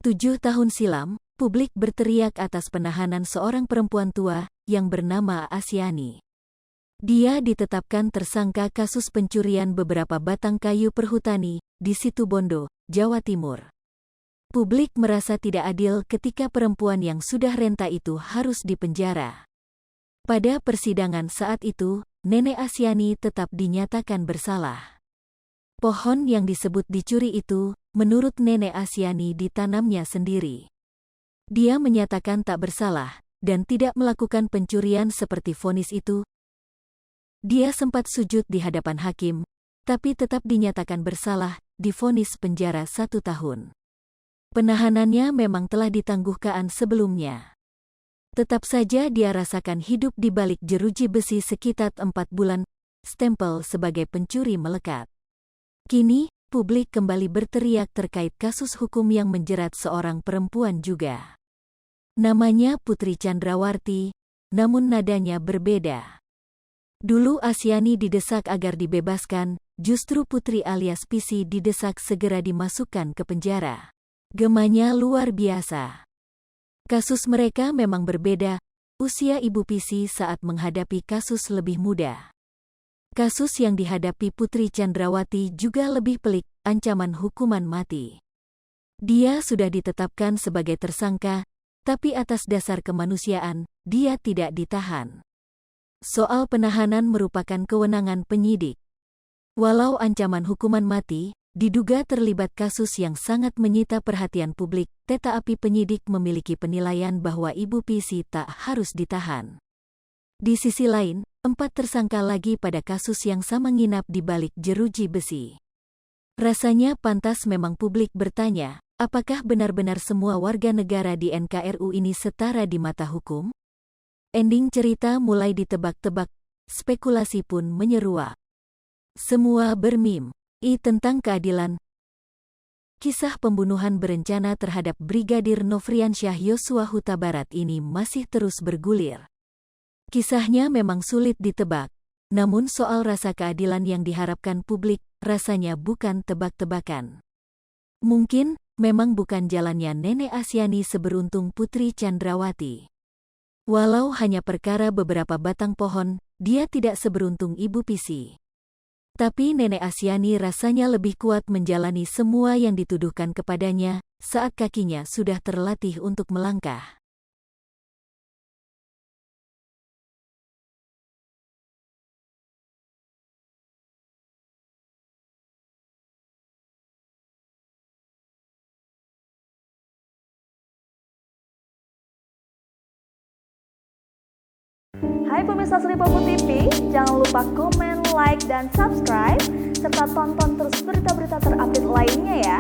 7 tahun silam, publik berteriak atas penahanan seorang perempuan tua yang bernama Asyani. Dia ditetapkan tersangka kasus pencurian beberapa batang kayu perhutani di Situbondo, Jawa Timur. Publik merasa tidak adil ketika perempuan yang sudah renta itu harus dipenjara. Pada persidangan saat itu, Nenek Asyani tetap dinyatakan bersalah. Pohon yang disebut dicuri itu, menurut Nenek Asyani ditanamnya sendiri. Dia menyatakan tak bersalah, dan tidak melakukan pencurian seperti vonis itu. Dia sempat sujud di hadapan hakim, tapi tetap dinyatakan bersalah, divonis penjara 1 tahun. Penahanannya memang telah ditangguhkan sebelumnya. Tetap saja dia rasakan hidup di balik jeruji besi sekitar 4 bulan, stempel sebagai pencuri melekat. Kini, publik kembali berteriak terkait kasus hukum yang menjerat seorang perempuan juga. Namanya Putri Chandrawati, namun nadanya berbeda. Dulu Asyani didesak agar dibebaskan, justru Putri alias Pisi didesak segera dimasukkan ke penjara. Gemanya luar biasa. Kasus mereka memang berbeda, usia Ibu Pisi saat menghadapi kasus lebih muda. Kasus yang dihadapi Putri Chandrawati juga lebih pelik, ancaman hukuman mati. Dia sudah ditetapkan sebagai tersangka, tapi atas dasar kemanusiaan, dia tidak ditahan. Soal penahanan merupakan kewenangan penyidik. Walau ancaman hukuman mati, diduga terlibat kasus yang sangat menyita perhatian publik, tetapi penyidik memiliki penilaian bahwa Ibu Pisi tak harus ditahan. Di sisi lain, 4 tersangka lagi pada kasus yang sama nginap di balik jeruji besi. Rasanya pantas memang publik bertanya, apakah benar-benar semua warga negara di NKRI ini setara di mata hukum? Ending cerita mulai ditebak-tebak, spekulasi pun menyeruak. Semua bermimpi tentang keadilan. Kisah pembunuhan berencana terhadap Brigadir Nofriansyah Yosua Huta Barat ini masih terus bergulir. Kisahnya memang sulit ditebak, namun soal rasa keadilan yang diharapkan publik, rasanya bukan tebak-tebakan. Mungkin, memang bukan jalannya Nenek Asyani seberuntung Putri Chandrawati. Walau hanya perkara beberapa batang pohon, dia tidak seberuntung Ibu Pisi. Tapi Nenek Asyani rasanya lebih kuat menjalani semua yang dituduhkan kepadanya, saat kakinya sudah terlatih untuk melangkah. Hai pemirsa Sri Popo TV, jangan lupa komen, like, dan subscribe, serta tonton terus berita-berita terupdate lainnya ya.